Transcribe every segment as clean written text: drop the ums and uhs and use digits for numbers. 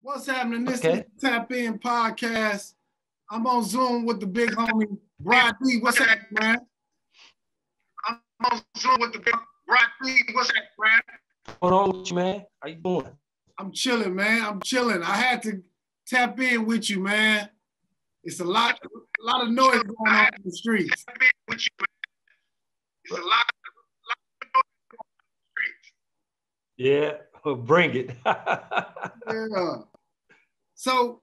What's happening? This is Okay. Tap In Podcast. I'm on Zoom with the big homie, Bry D. What's happening, man? I'm on Zoom with the big Bry D. What's happening, man? What's going on with you, man? How you doing? I'm chilling, man. I'm chilling. I had to tap in with you, man. It's a lot of noise going on in the streets. Tap in with you, man. It's a lot of noise going on in the streets. Yeah, bring it. Yeah. So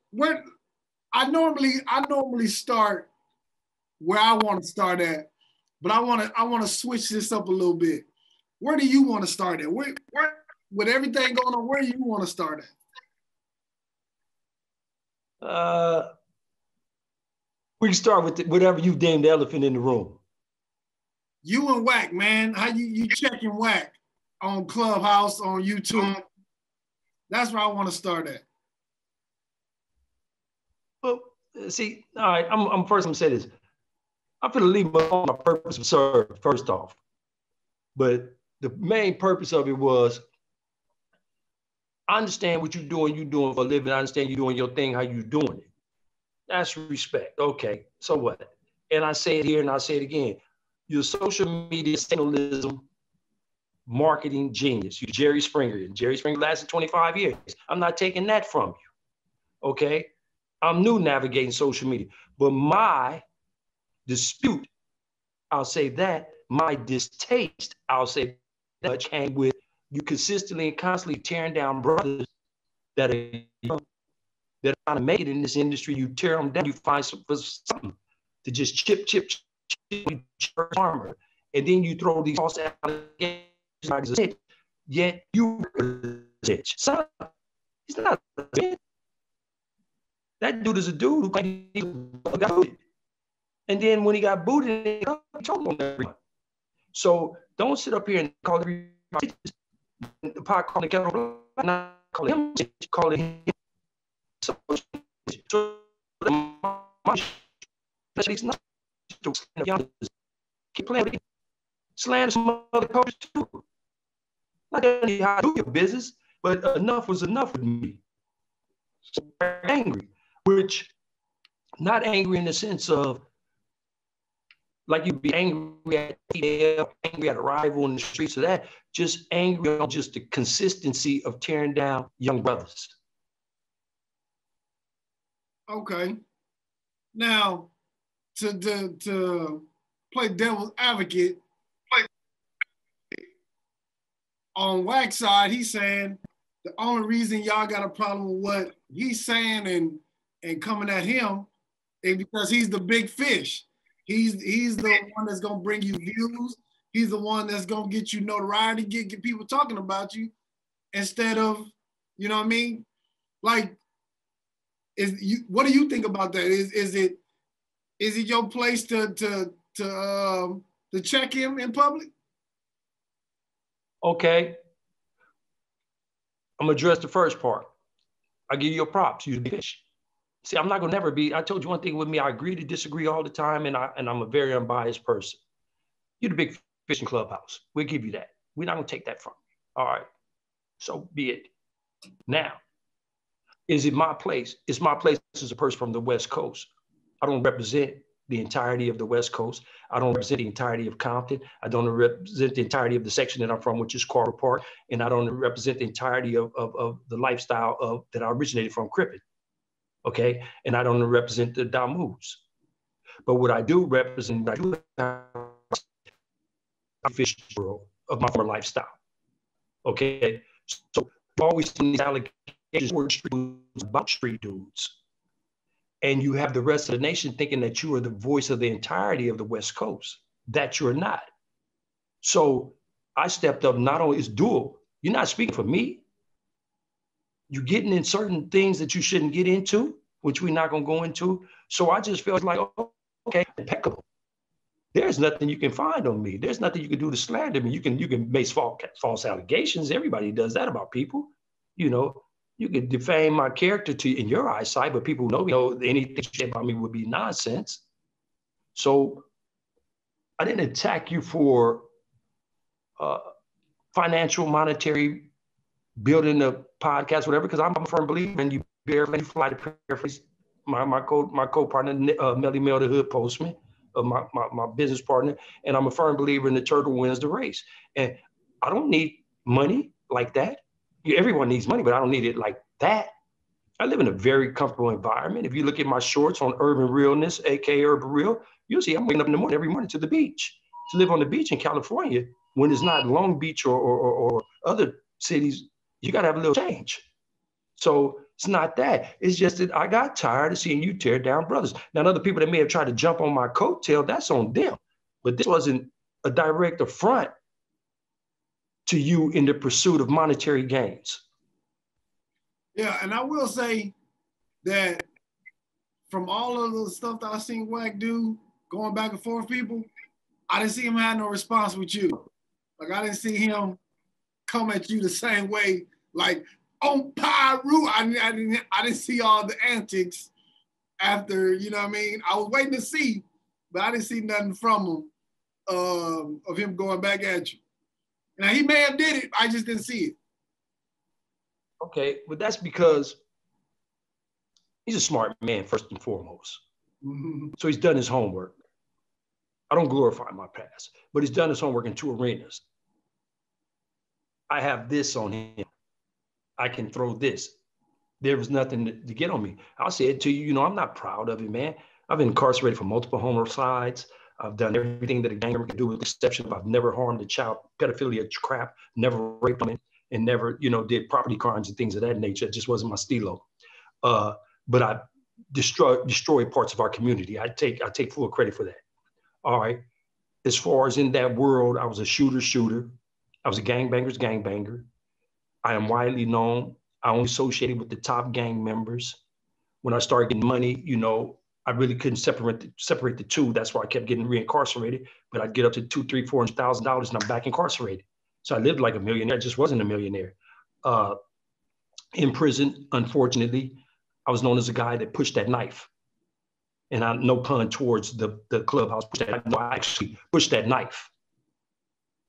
I normally start where I want to start at, but I want to switch this up a little bit. Where do you want to start at? Where with everything going on, where do you want to start at? We can start with whatever you deem the elephant in the room. You and Wack, man. How you checking Wack on Clubhouse, on YouTube? That's where I want to start at. Well, see, all right, I'm first gonna say this. I'm gonna leave my purpose of serve first off. But the main purpose of it was, I understand what you're doing for a living. I understand you're doing your thing, how you doing it. That's respect. Okay, so what? And I say it here and I say it again. You're a social media sensationalism marketing genius. You're Jerry Springer. And Jerry Springer lasted 25 years. I'm not taking that from you. Okay? I'm new navigating social media. But my dispute, I'll say that, my distaste, I'll say that, came with you consistently and constantly tearing down brothers that are young, that are trying to make it in this industry. You tear them down, you find something to just chip armor. And then you throw these false allegations, yet you son, he's not a bitch. That dude is a dude who got booted. And then when he got booted, he told on everyone. So don't sit up here and call everybody the pot calling the kettle, not calling him, calling him. So he's not keep playing with him. Slander some other coaches too. Not how to do your business, but enough was enough with me. So angry, which not angry in the sense of like you'd be angry at angry at a rival in the streets of that, just angry on just the consistency of tearing down young brothers. Okay. Now, to play devil's advocate, on Wack's side, he's saying the only reason y'all got a problem with what he's saying and coming at him is because he's the big fish. He's the one that's gonna bring you views. He's the one that's gonna get you notoriety, get people talking about you, instead of, you know what I mean? Like, what do you think about that? Is it your place to check him in public? Okay. I'm gonna address the first part. I give you a props. You the big fish. See, I'm not gonna never be. I told you one thing with me. I agree to disagree all the time, and I'm a very unbiased person. You're the big fish in Clubhouse. We'll give you that. We're not gonna take that from you. All right. So be it. Now, is it my place? It's my place as a person from the West Coast. I don't represent the entirety of the West Coast. I don't represent the entirety of Compton. I don't represent the entirety of the section that I'm from, which is Carver Park. And I don't represent the entirety of the lifestyle that I originated from, Crippen. Okay? And I don't represent the Damus. But what I do represent, I do have a fish world of my former lifestyle. Okay? So I've always seen these allegations about street dudes. And you have the rest of the nation thinking that you are the voice of the entirety of the West Coast, that you're not. So I stepped up, not only, it's dual. You're not speaking for me. You're getting in certain things that you shouldn't get into, which we're not gonna go into. So I just felt like, oh, okay, impeccable. There's nothing you can find on me. There's nothing you can do to slander me. You can make false allegations. Everybody does that about people, you know. You could defame my character in your eyesight, but people know anything you say about me would be nonsense. So I didn't attack you for financial, monetary, building a podcast, whatever, because I'm a firm believer in you you fly to paraphrase my co-partner, Melly Mel, the Hood Postman, my business partner, and I'm a firm believer in the turtle wins the race. And I don't need money like that. Everyone needs money, but I don't need it like that. I live in a very comfortable environment. If you look at my shorts on Urban Realness, aka Urban Real, you'll see I'm waking up in the morning every morning to the beach. To live on the beach in California, when it's not Long Beach or other cities, you got to have a little change. So it's not that. It's just that I got tired of seeing you tear down brothers. Now, other people that may have tried to jump on my coattail, that's on them. But this wasn't a direct affront to you in the pursuit of monetary gains. Yeah, and I will say that from all of the stuff that I seen Wack do, going back and forth people, I didn't see him have no response with you. Like, I didn't see him come at you the same way, like, on Pyru. I didn't see all the antics after, you know what I mean? I was waiting to see, but I didn't see nothing from him of him going back at you. Now, he may have did it, I just didn't see it. Okay, but that's because he's a smart man, first and foremost. Mm-hmm. So he's done his homework. I don't glorify my past, but he's done his homework in 2 arenas. I have this on him. I can throw this. There was nothing to get on me. I'll say it to you, you know, I'm not proud of it, man. I've been incarcerated for multiple homicides. I've done everything that a gang member can do with the exception of I've never harmed a child, pedophilia crap, never raped them, and never, you know, did property crimes and things of that nature. It just wasn't my stilo. But I destroyed parts of our community. I take full credit for that. All right. As far as in that world, I was a shooter. I was a gangbanger. I am widely known. I only associated with the top gang members. When I started getting money, you know, I really couldn't separate the two. That's why I kept getting reincarcerated. But I'd get up to $200,000, $300,000, $400,000, and I'm back incarcerated. So I lived like a millionaire. I just wasn't a millionaire. In prison, unfortunately, I was known as a guy that pushed that knife. And I, no pun towards the clubhouse. No, I actually pushed that knife.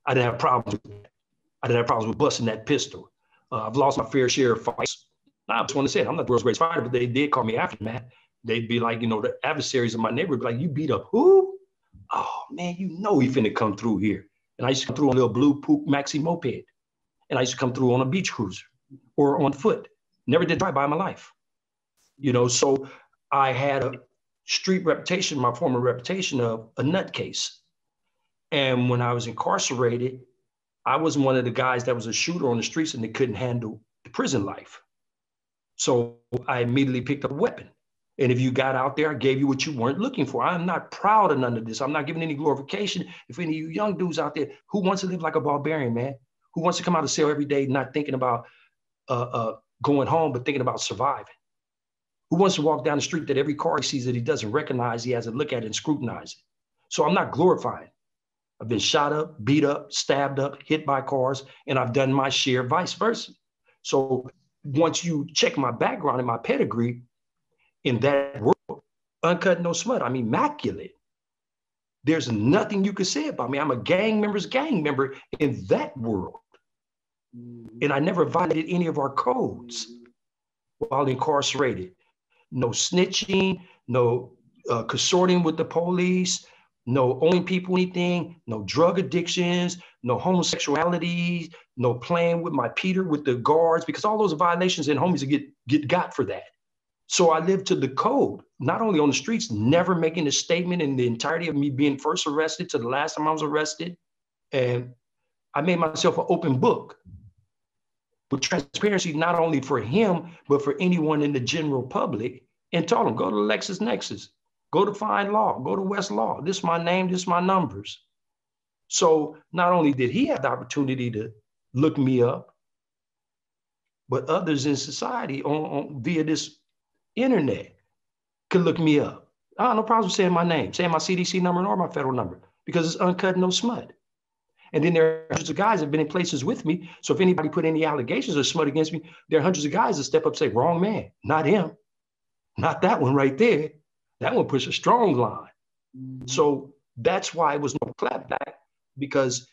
I didn't have problems with that. I didn't have problems with busting that pistol. I've lost my fair share of fights. I just want to say it. I'm not the world's greatest fighter, but they did call me aftermath. They'd be like, you know, the adversaries of my neighborhood be like, you beat up who? Oh, man, you know he finna come through here. And I used to come through on a little blue poop maxi moped. And I used to come through on a beach cruiser or on foot. Never did drive by in my life. You know, so I had a street reputation, my former reputation of a nutcase. And when I was incarcerated, I was one of the guys that was a shooter on the streets and they couldn't handle the prison life. So I immediately picked up a weapon. And if you got out there, I gave you what you weren't looking for. I'm not proud of none of this. I'm not giving any glorification. If any of you young dudes out there who wants to live like a barbarian, man, who wants to come out of cell every day, not thinking about going home, but thinking about surviving. Who wants to walk down the street that every car he sees that he doesn't recognize, he has to look at it and scrutinize it. So I'm not glorifying. I've been shot up, beat up, stabbed up, hit by cars, and I've done my share, vice versa. So once you check my background and my pedigree in that world, uncut, no smut, I'm immaculate. There's nothing you can say about me. I'm a gang member in that world. And I never violated any of our codes while incarcerated. No snitching, no consorting with the police, no owing people anything, no drug addictions, no homosexuality, no playing with my Peter with the guards, because all those violations and homies get got for that. So I lived to the code, not only on the streets, never making a statement in the entirety of me being first arrested to the last time I was arrested. And I made myself an open book with transparency, not only for him, but for anyone in the general public, and told him, go to LexisNexis, go to Fine Law, go to West Law. This is my name, this is my numbers. So not only did he have the opportunity to look me up, but others in society via this internet could look me up. I have no problem saying my name, saying my CDC number or my federal number, because it's uncut, no smut. And then there are hundreds of guys that have been in places with me. So if anybody put any allegations or smut against me, there are hundreds of guys that step up and say, wrong man, not him. Not that one right there. That one puts a strong line. Mm-hmm. So that's why it was no clapback, because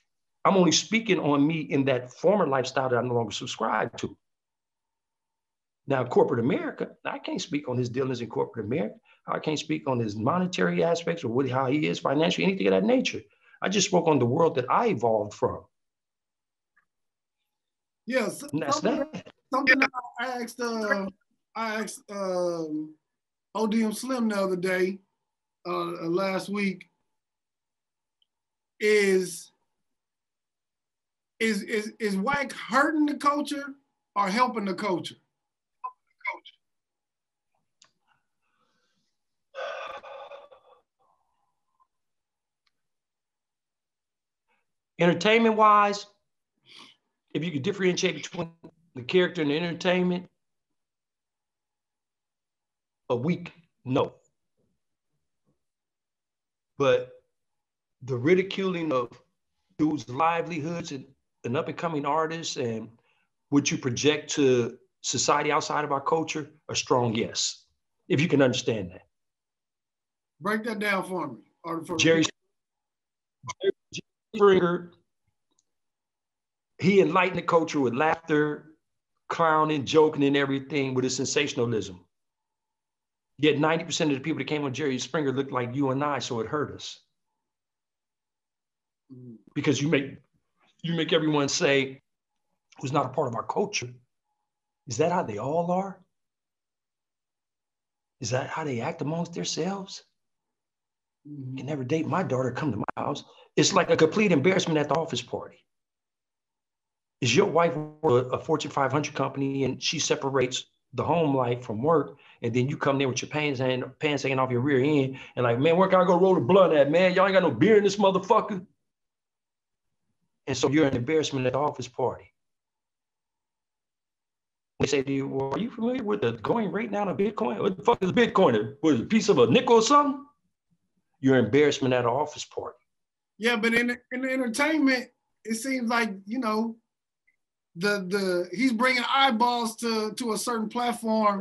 I'm only speaking on me in that former lifestyle that I no longer subscribe to. Now, corporate America, I can't speak on his dealings in corporate America. I can't speak on his monetary aspects or how he is financially, anything of that nature. I just spoke on the world that I evolved from. Yeah, and that's that. Something I asked ODM Slim the other day, last week, is Wack hurting the culture or helping the culture? Entertainment wise, if you could differentiate between the character and the entertainment, a week, no. But the ridiculing of dudes' livelihoods and up-and-coming artists and what you project to society outside of our culture, a strong yes, if you can understand that. Break that down for me. Jerry Springer, he enlightened the culture with laughter, clowning, joking, and everything with his sensationalism. Yet 90% of the people that came on Jerry Springer looked like you and I, so it hurt us. Because you make everyone say, who's not a part of our culture, is that how they all are? Is that how they act amongst themselves? You can never date my daughter, come to my house. It's like a complete embarrassment at the office party. Is your wife a Fortune 500 company and she separates the home life from work, and then you come there with your pants hanging off your rear end and like, man, where can I go roll a blunt at, man? Y'all ain't got no beer in this motherfucker. And so you're an embarrassment at the office party. They say to you, well, are you familiar with the going rate now on Bitcoin? What the fuck is Bitcoin? Was it a piece of a nickel or something? You're an embarrassment at an office party. Yeah, but in the entertainment, it seems like, you know, he's bringing eyeballs to a certain platform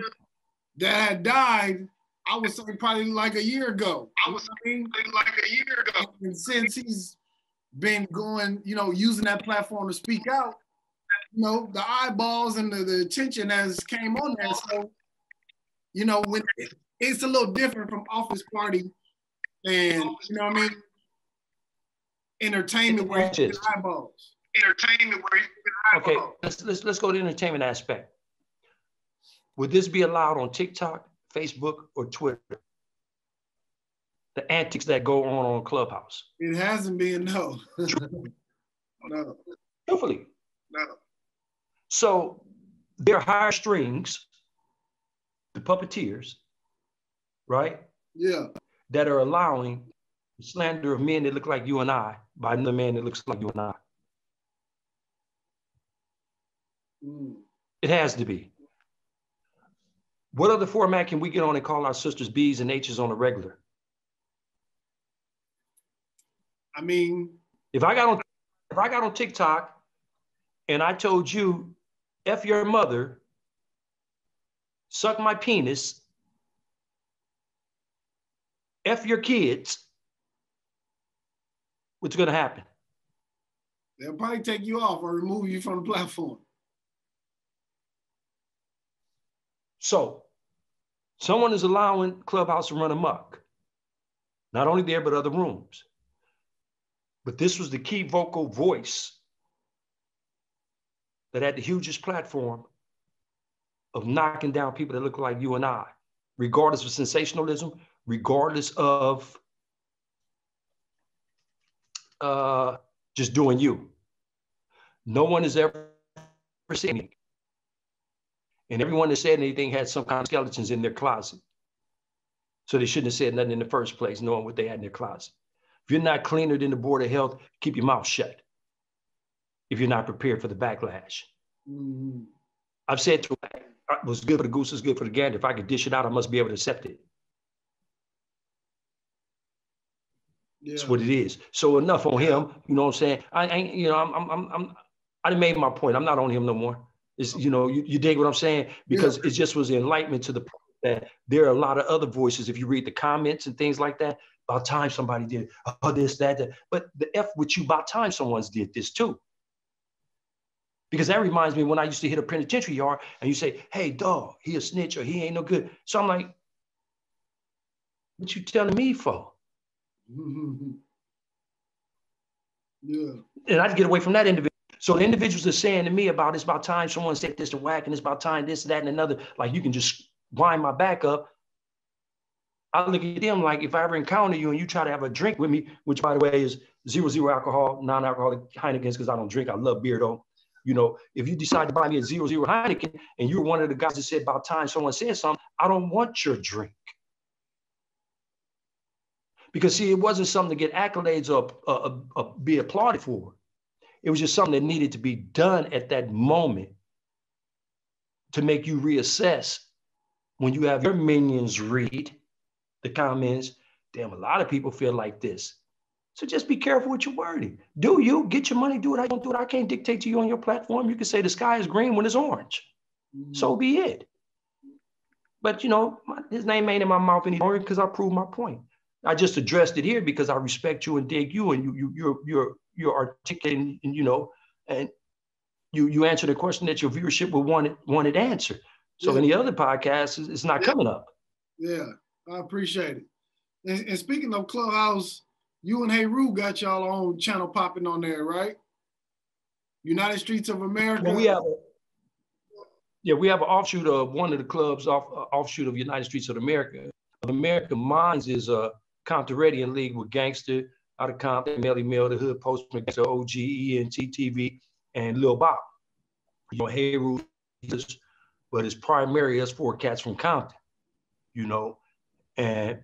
that had died, I would say probably like a year ago. And since he's been going, you know, using that platform to speak out, you know, the eyeballs and the attention has came on there. So, you know, when it's a little different from office party and, you know what I mean, entertainment where you get eyeballs. Okay, let's go to the entertainment aspect. Would this be allowed on TikTok, Facebook, or Twitter? The antics that go on Clubhouse. It hasn't been, no. No. Truthfully. No. So there are higher strings, the puppeteers, right? Yeah. That are allowing the slander of men that look like you and I by another man that looks like you and I. It has to be. What other format can we get on and call our sisters B's and H's on a regular? I mean, if I got on TikTok and I told you, F your mother, suck my penis, F your kids, what's gonna happen? They'll probably take you off or remove you from the platform. So someone is allowing Clubhouse to run amok, not only there, but other rooms. But this was the key vocal voice that had the hugest platform of knocking down people that look like you and I, regardless of sensationalism, regardless of just doing you. No one has ever seen me. And everyone that said anything had some kind of skeletons in their closet. So they shouldn't have said nothing in the first place, knowing what they had in their closet. If you're not cleaner than the Board of Health, keep your mouth shut. If you're not prepared for the backlash. Mm-hmm. I've said to what's good for the goose is good for the gander. If I could dish it out, I must be able to accept it. Yeah. That's what it is. So enough on him. You know what I'm saying? I ain't, you know, I done made my point. I'm not on him no more. It's, you know, you dig what I'm saying? Because it just was the enlightenment to the point that there are a lot of other voices. If you read the comments and things like that, about time somebody did this, that. But the F with you, about time someone's did this too. Because that reminds me when I used to hit a penitentiary yard and you say, hey, dog, he a snitch or he ain't no good. So I'm like, what you telling me for? Yeah. And I'd get away from that individual. So the individuals are saying to me about it's about time someone said this to Wack and it's about time this, that, and another. Like you can just wind my back up. I look at them like if I ever encounter you and you try to have a drink with me, which by the way is 0.0 alcohol, non-alcoholic Heinekens, because I don't drink. I love beer though. You know, if you decide to buy me a 0.0 Heineken and you're one of the guys that said about time someone said something, I don't want your drink. Because see, it wasn't something to get accolades or be applauded for. It was just something that needed to be done at that moment to make you reassess when you have your minions read the comments. Damn, a lot of people feel like this. So just be careful with your wording. Do you get your money, do it. I don't do it. I can't dictate to you on your platform. You can say the sky is green when it's orange. So be it. But you know, his name ain't in my mouth anymore because I proved my point. I just addressed it here because I respect you and dig you, and you're articulating, you know, and you answer the question that your viewership would wanted answered. So any other podcast, it's not coming up. Yeah, I appreciate it. And speaking of Clubhouse, you and Hey Roo got y'all own channel popping on there, right? United Streets of America. Well, we have an offshoot of one of the clubs, offshoot of United Streets of America. Mine's is Compton Radio League with Gangster out of Compton, Melly Mill, the Hood Postman, OG, ENT TV, and Lil Bob. You know, Hey Roo, but it's primarily us four cats from Compton, you know, and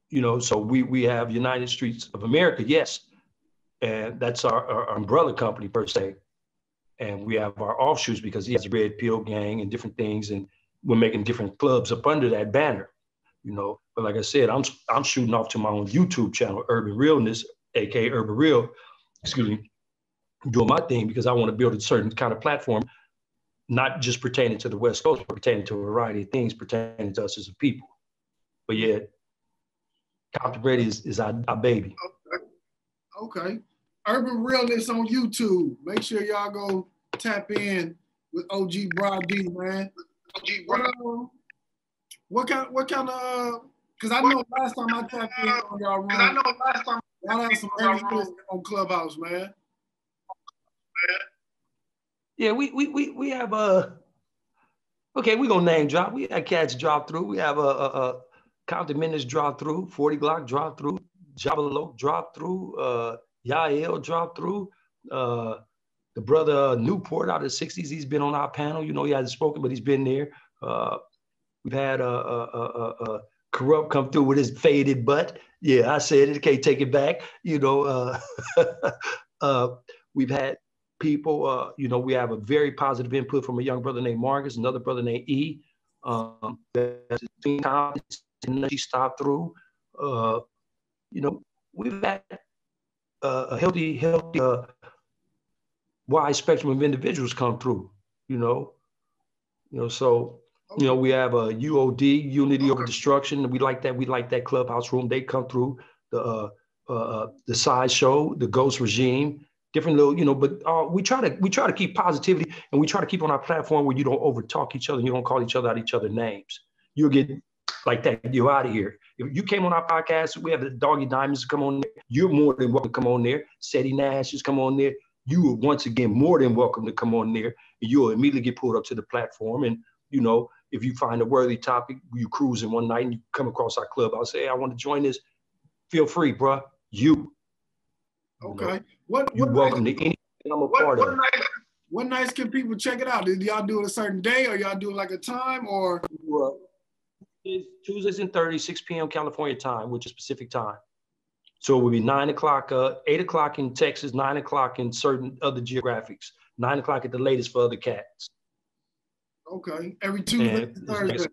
you know, so we have United Streets of America, yes, and that's our umbrella company per se, and we have our offshoots because he has a Red Pill Gang and different things, and we're making different clubs up under that banner, you know. But like I said, I'm shooting off to my own YouTube channel, Urban Realness, aka Urban Real, doing my thing because I want to build a certain kind of platform, not just pertaining to the West Coast, but pertaining to a variety of things pertaining to us as a people. But yeah, Compton Radio is our baby. Okay. Urban Realness on YouTube. Make sure y'all go tap in with OG Bry D, man. What kind of because I know last time I tapped in on y'all room, y'all had some early hits on Clubhouse, man. Yeah, we have okay, we're gonna name drop. We had cats drop through. We have a Compton Minutes drop through, 40 Glock drop through, Jabalo drop through, Yael drop through, the brother Newport out of the 60s, he's been on our panel. You know, he hasn't spoken, but he's been there. We've had Corrupt come through with his faded butt. Yeah, I said it, can't take it back. You know, we've had people, you know, we have a very positive input from a young brother named Marcus, another brother named E. She stopped through. You know, we've had a healthy, wide spectrum of individuals come through. You know, so you know we have a UOD, Unity Over Destruction. We like that. We like that clubhouse room. They come through the sideshow, the Ghost Regime. Different little, you know, but we try to keep positivity, and we try to keep on our platform where you don't overtalk each other, and you don't call each other out each other's names. You'll get like that, you're out of here. If you came on our podcast, we have the Doggy Diamonds come on there. You're more than welcome to come on there. Seti Nash has come on there. You are once again more than welcome to come on there. And you'll immediately get pulled up to the platform. And you know, if you find a worthy topic, you cruising one night and you come across our club, I'll say, hey, I want to join this. Feel free, bro. Okay. You're welcome to anything I'm a part of. What nights can people check it out? Did y'all do it a certain day, or y'all do it like a time, or? Tuesdays and Thursdays, 6 p.m. California time, which is Pacific time. So it would be 9 o'clock, 8 o'clock in Texas, 9 o'clock in certain other geographics, 9 o'clock at the latest for other cats. Okay. Every Tuesday and Thursday.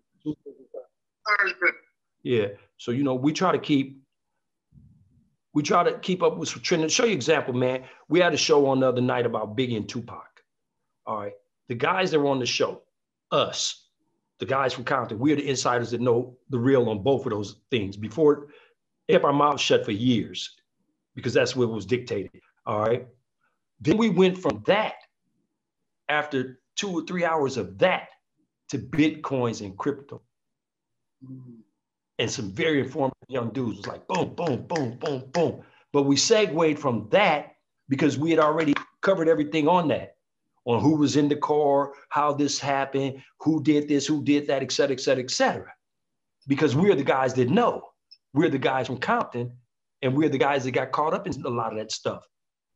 Yeah. So, you know, we try to keep up with some trends. Show you an example, man. We had a show on the other night about Biggie and Tupac. All right. The guys that were on the show, us, the guys from Compton, we're the insiders that know the real on both of those things. Before, they kept our mouths shut for years because that's what was dictated. All right. Then we went from that after 2 or 3 hours of that to Bitcoins and crypto. And some very informative young dudes was like, boom, boom, boom, boom, boom. But we segued from that because we had already covered everything on that, on who was in the car, how this happened, who did this, who did that, et cetera, et cetera, et cetera. Because we're the guys that know. We're the guys from Compton, and we're the guys that got caught up in a lot of that stuff,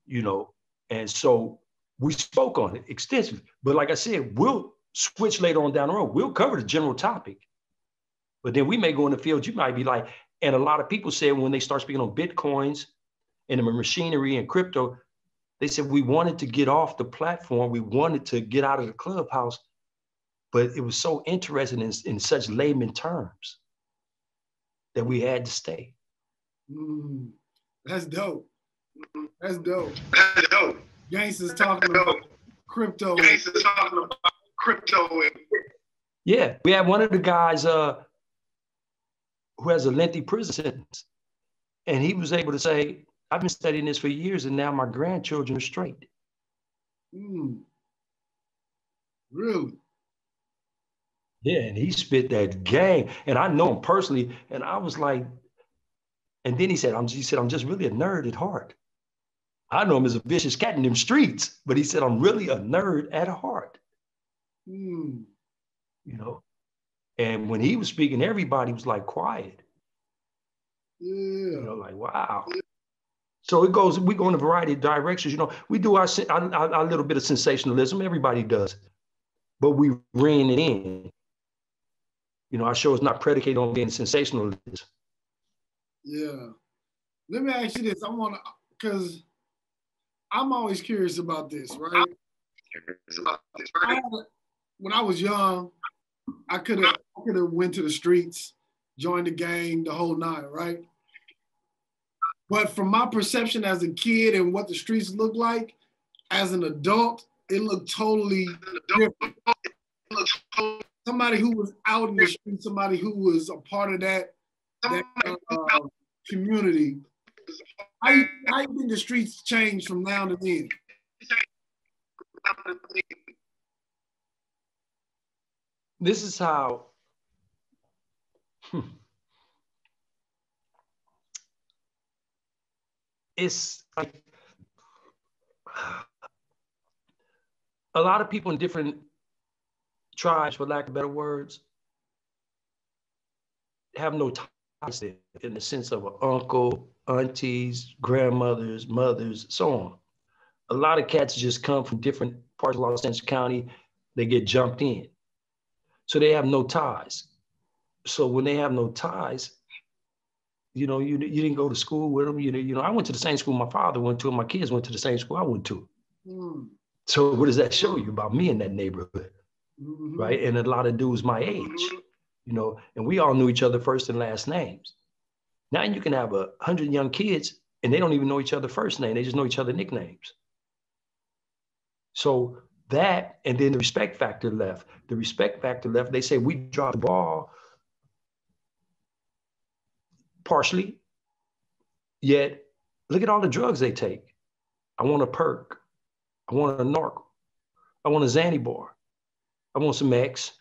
you know? And so we spoke on it extensively. But like I said, we'll switch later on down the road. We'll cover the general topic. But then we may go in the field, you might be like, and a lot of people say when they start speaking on Bitcoins and the machinery and crypto, they said we wanted to get off the platform. We wanted to get out of the clubhouse, but it was so interesting in such layman terms that we had to stay. That's dope. That's dope. That's dope. Gangsters talking about crypto. Gangsters talking about crypto. Yeah, we had one of the guys who has a lengthy prison sentence, and he was able to say, I've been studying this for years, and now my grandchildren are straight. Really? Yeah, and he spit that game, and I know him personally, and I was like, and then he said, I'm just really a nerd at heart. I know him as a vicious cat in them streets, but he said, I'm really a nerd at heart. You know, and when he was speaking, everybody was like quiet. You know, like, wow. So it goes, we go in a variety of directions. You know, we do our little bit of sensationalism. Everybody does. But we rein it in. You know, our show is not predicated on being sensationalist. Yeah. Let me ask you this. I want to, because I'm always curious about this, right? When I was young, I could have went to the streets, joined the gang, the whole nine, right? But from my perception as a kid and what the streets look like, as an adult, it looked totally different. Somebody who was out in the street, somebody who was a part of that community. How you think the streets change from now to then? This is how it's like a lot of people in different tribes, for lack of better words, have no ties in the sense of an uncle, aunties, grandmothers, mothers, so on. A lot of cats just come from different parts of Los Angeles County. They get jumped in. So they have no ties. So when they have no ties, you know, you didn't go to school with them. You know, I went to the same school my father went to, and my kids went to the same school I went to. So what does that show you about me in that neighborhood? Right? And a lot of dudes my age, you know, and we all knew each other first and last names. Now you can have 100 young kids and they don't even know each other first name. They just know each other nicknames. So that, and then the respect factor left. The respect factor left, they say we dropped the ball partially, yet look at all the drugs they take. I want a perk. I want a narc. I want a Xanny bar. I want some X.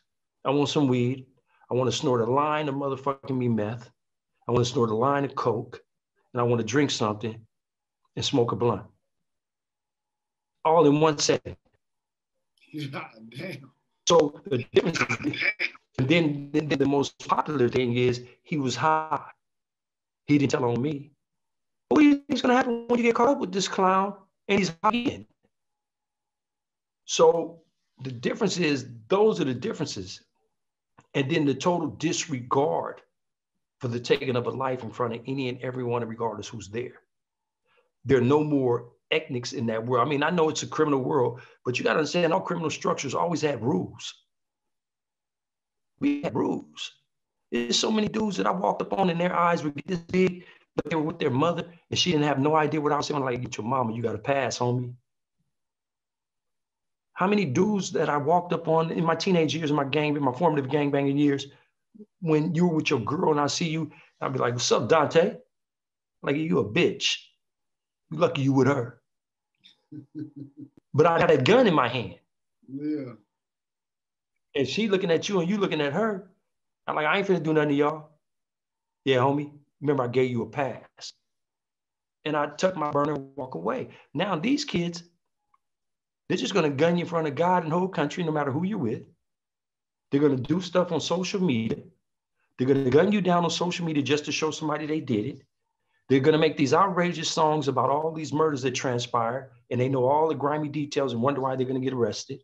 I want some weed. I want to snort a line of motherfucking me meth. I want to snort a line of coke. And I want to drink something and smoke a blunt. All in 1 second. God damn. So the difference is, and then the most popular thing is he was high. He didn't tell on me. What do you think is going to happen when you get caught up with this clown and he's high again? So the difference is, those are the differences. And then the total disregard for the taking of a life in front of any and everyone, regardless who's there. There are no more ethnics in that world. I mean, I know it's a criminal world, but you got to understand, all criminal structures always had rules. We had rules. There's so many dudes that I walked up on and their eyes would get this big, but they were with their mother and she didn't have no idea what I was saying. Like, get your mama, you got to pass, homie. How many dudes that I walked up on in my teenage years, in my formative gangbanging years, when you were with your girl and I see you, I'd be like, what's up, Donte? Like, you a bitch. You lucky you with her. But I got a gun in my hand. Yeah. And she looking at you and you looking at her. I'm like, I ain't finna do nothing to y'all. Yeah, homie. Remember, I gave you a pass. And I tuck my burner and walk away. Now, these kids, they're just going to gun you in front of God and the whole country, no matter who you're with. They're going to do stuff on social media. They're going to gun you down on social media just to show somebody they did it. They're going to make these outrageous songs about all these murders that transpire, and they know all the grimy details and wonder why they're going to get arrested.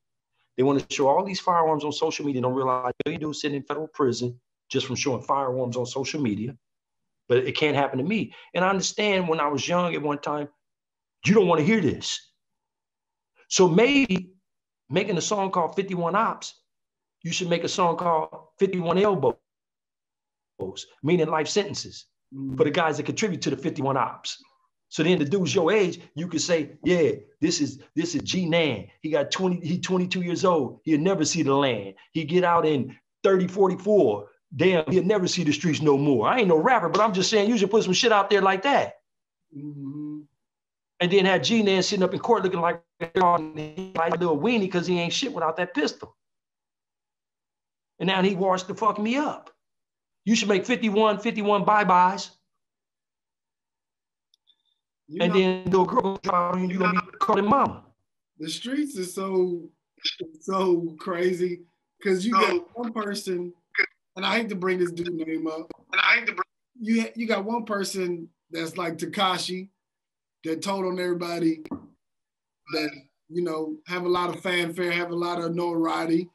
They want to show all these firearms on social media and don't realize a million dudes sitting in federal prison just from showing firearms on social media. But it can't happen to me. And I understand when I was young at one time, you don't want to hear this. So maybe making a song called 51 Ops, you should make a song called 51 Elbows, meaning life sentences for the guys that contribute to the 51 Ops. So then the dudes your age, you could say, yeah, this is G Nan. He 22 years old. He'll never see the land. He get out in 30, 44. Damn, he'll never see the streets no more. I ain't no rapper, but I'm just saying you should put some shit out there like that. Mm-hmm. And then have G Nan sitting up in court looking like a little weenie because he ain't shit without that pistol. And now he washed the fuck me up. You should make 51 bye-byes. And then the girl drive and you gonna be calling mama. The streets is so crazy because you got one person, and I hate to bring this dude name up. You got one person that's like Tekashi that told on everybody that, you know, have a lot of fanfare, have a lot of notoriety.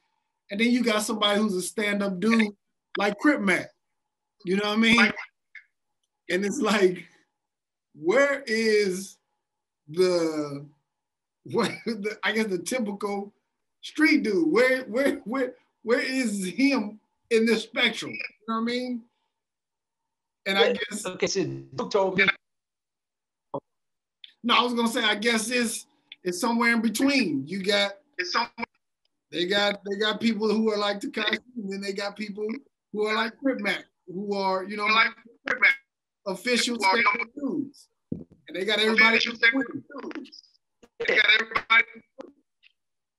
And then you got somebody who's a stand-up dude like Crip Mac. You know what I mean? And it's like, where is I guess the typical street dude? Where is him in this spectrum? You know what I mean? And I guess okay, so Duke told me. No, I was gonna say I guess it's somewhere in between. They got people who are like Tekashi, and then they got people who are like Crip Mac, who are, you know, like official stand-up dudes. And they got everybody.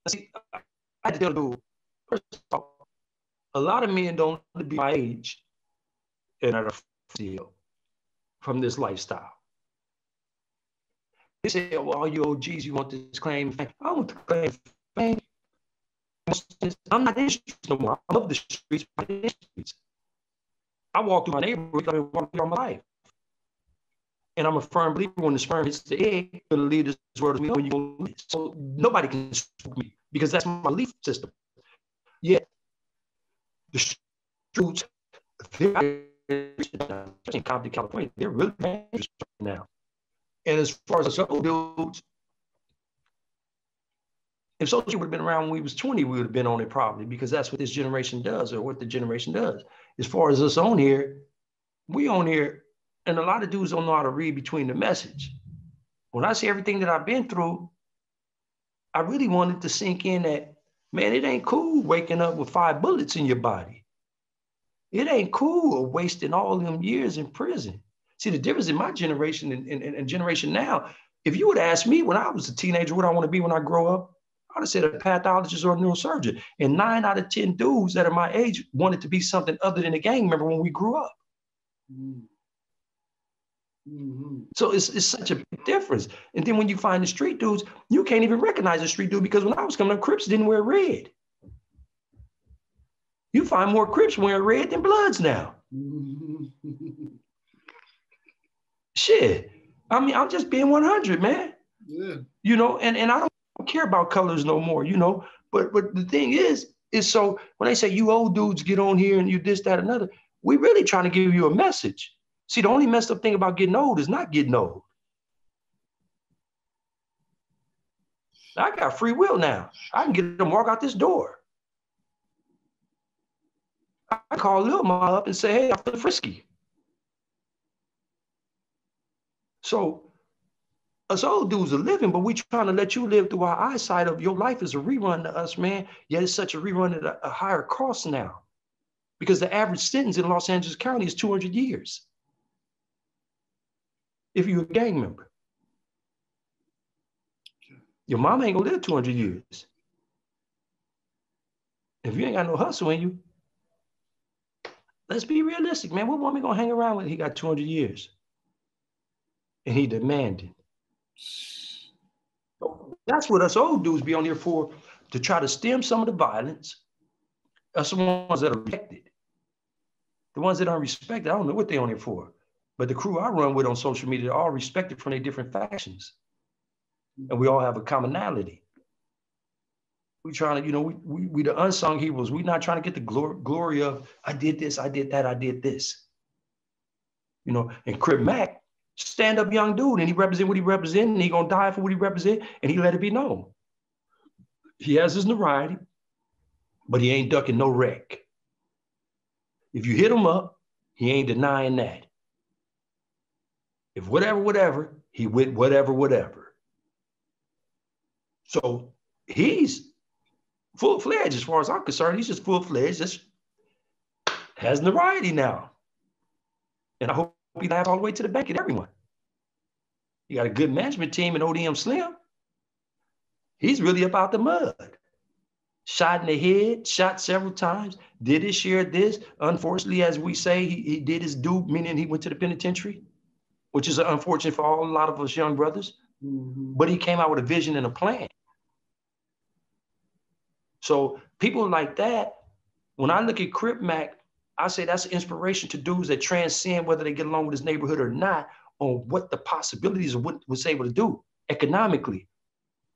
See, I had to tell you, first of all, a lot of men don't want to be my age and are feel from this lifestyle. They say, well, all you OGs, you want this claim fame. I don't want the claim fame. I'm not in the streets no more. I love the streets. I walk through my neighborhood, I've been walking all my life. And I'm a firm believer when the sperm hits the egg, you're going to leave this world as we know when you go leave. So nobody can spook me because that's my belief system. Yet the streets, in Compton, California, they're really dangerous right now. And as far as the soul dudes, if social would have been around when we was 20, we would have been on it probably because that's what this generation does or what the generation does. As far as us on here, we on here, and a lot of dudes don't know how to read between the message. When I see everything that I've been through, I really wanted to sink in that, man, it ain't cool waking up with 5 bullets in your body. It ain't cool wasting all them years in prison. See, the difference in my generation and generation now, if you would ask me when I was a teenager, what I want to be when I grow up, I would have said a pathologist or a neurosurgeon. And 9 out of 10 dudes that are my age wanted to be something other than a gang member when we grew up. Mm-hmm. So it's such a big difference. And then when you find the street dudes, you can't even recognize a street dude because when I was coming up, Crips didn't wear red. You find more Crips wearing red than Bloods now. Shit. I mean, I'm just being 100, man. Yeah. You know, and I don't care about colors no more, you know. But the thing is so when they say you old dudes get on here and you this, that, another, we really trying to give you a message. See, the only messed up thing about getting old is not getting old. I got free will now. I can get them walk out this door. I call Lil Ma up and say, hey, I'm feeling frisky. So us old dudes are living, but we trying to let you live through our eyesight of your life is a rerun to us, man. Yet it's such a rerun at a higher cost now because the average sentence in Los Angeles County is 200 years. If you're a gang member. Your mama ain't gonna live 200 years. If you ain't got no hustle in you, let's be realistic, man. What woman gonna hang around with? He got 200 years. And he demanding. That's what us old dudes be on here for, to try to stem some of the violence. Us the ones that are respected. The ones that aren't respected, I don't know what they're on here for. But the crew I run with on social media are all respected from their different factions. And we all have a commonality. We trying to, you know, we the unsung heroes. We're not trying to get the glory of, I did this, I did that, I did this. You know, and Crip Mac, stand-up young dude, and he represent what he represent, and he gonna die for what he represent, and he let it be known. He has his notoriety, but he ain't ducking no wreck. If you hit him up, he ain't denying that. If whatever, he with whatever. So he's full-fledged as far as I'm concerned. He's just full-fledged, just has notoriety now. And I hope he lasts all the way to the bank at everyone. You got a good management team in ODM Slim. He's really up out the mud. Shot in the head, shot several times, did his share of this. Unfortunately, as we say, he did his due, meaning he went to the penitentiary, which is unfortunate for a lot of us young brothers. But he came out with a vision and a plan. So people like that, when I look at Crip Mac, I say that's an inspiration to dudes that transcend whether they get along with his neighborhood or not, on what the possibilities of what was able to do economically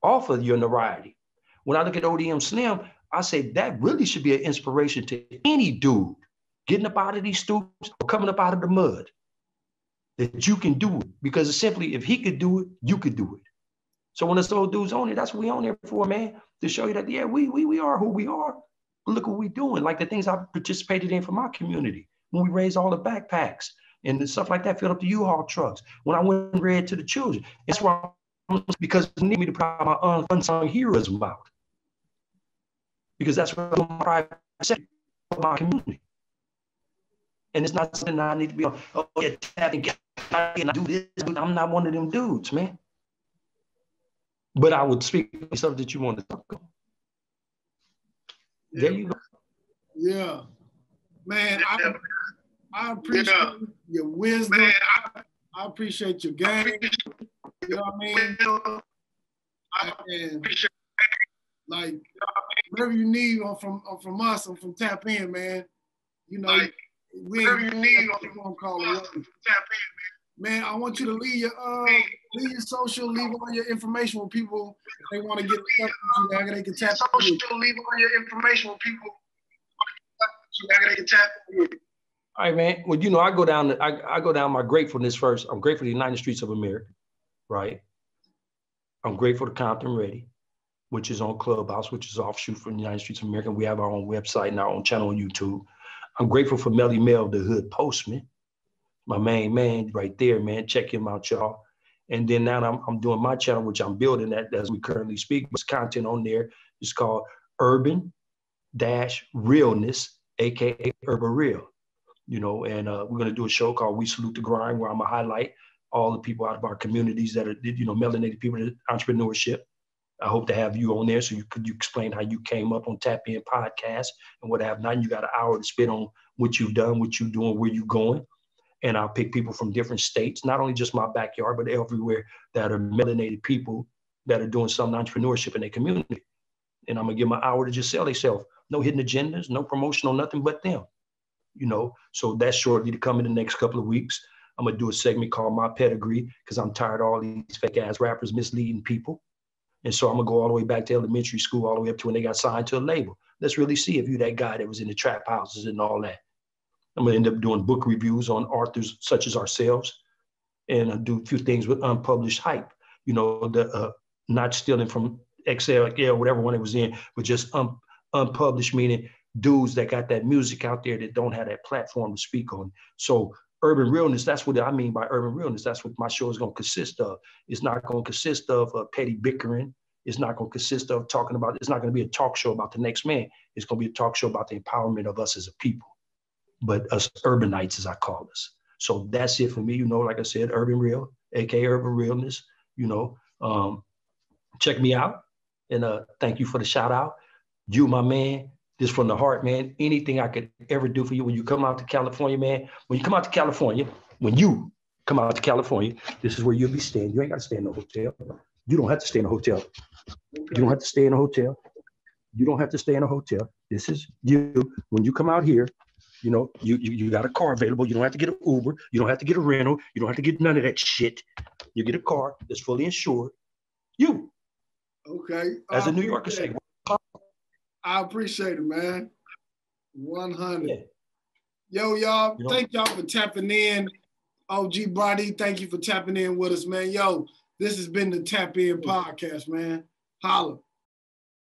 off of your notoriety. When I look at ODM Slim, I say that really should be an inspiration to any dude getting up out of these stoops or coming up out of the mud, that you can do it. Because it's simply, if he could do it, you could do it. So when it's old dudes on it, that's what we on there for, man, to show you that, yeah, we are who we are. Look what we're doing. Like the things I participated in for my community, when we raised all the backpacks and the stuff like that, filled up the U-Haul trucks. When I went and read to the children, that's why, because they need me to put my unsung heroes about. Because that's what I'm my private sector for my community. And it's not something I need to be on, oh yeah, tap and get and I do this. I'm not one of them dudes, man. But I would speak something that you want to talk about. There you go. Yeah. Man, I appreciate your wisdom. I appreciate your game. You know what I mean? And like, whatever you need from us and from Tap In, man. You know, whatever you need on call it. Tap In, man. I want you to leave your social, leave all your information with people if they want to get in touch with you. They can tap in. Leave all your information with people. They can tap in. All right, man. Well, you know, I go down my gratefulness first. I'm grateful to the United Streets of America, right? I'm grateful to Compton Ready, which is on Clubhouse, which is offshoot from the United Streets of America. We have our own website and our own channel on YouTube. I'm grateful for Melly Mel, the Hood Postman, my main man right there, man. Check him out, y'all. And then now I'm doing my channel, which I'm building that as we currently speak. There's content on there. It's called Urban-Realness, AKA Urban Real. You know, and we're going to do a show called We Salute the Grind, where I'm going to highlight all the people out of our communities that are, you know, melanated people in entrepreneurship. I hope to have you on there so you explain how you came up on Tap In Podcast and what have not. You got an hour to spit on what you've done, what you're doing, where you're going. And I'll pick people from different states, not only just my backyard, but everywhere, that are melanated people that are doing some entrepreneurship in their community. And I'm going to give them an hour to just sell themselves. No hidden agendas, no promotional, nothing but them. You know, so that's shortly to come in the next couple of weeks. I'm going to do a segment called My Pedigree, because I'm tired of all these fake ass rappers misleading people. And so I'm going to go all the way back to elementary school, all the way up to when they got signed to a label. Let's really see if you that guy that was in the trap houses and all that. I'm going to end up doing book reviews on authors such as ourselves, and I'll do a few things with unpublished hype. You know, the not stealing from XL, whatever one it was in, but just unpublished, meaning dudes that got that music out there that don't have that platform to speak on. So urban realness, that's what I mean by urban realness. That's what my show is going to consist of. It's not going to consist of petty bickering. It's not going to consist of talking about, it's not going to be a talk show about the next man. It's going to be a talk show about the empowerment of us as a people, but us urbanites, as I call us. So that's it for me. You know, like I said, Urban Real, AKA Urban Realness, you know, check me out. And thank you for the shout out. You, my man, this from the heart, man. Anything I could ever do for you when you come out to California, man. When you come out to California, this is where you'll be staying. You ain't got to stay in no hotel. You don't have to stay in a hotel. Okay. You don't have to stay in a hotel. You don't have to stay in a hotel. This is you. When you come out here, you know, you got a car available. You don't have to get an Uber. You don't have to get a rental. You don't have to get none of that shit. You get a car that's fully insured. You. Okay. As a New Yorker say. I appreciate it, man. 100. Yeah. Yo, y'all, thank y'all for tapping in. OG Bry D, thank you for tapping in with us, man. Yo, this has been the Tap In Podcast, man. Holla.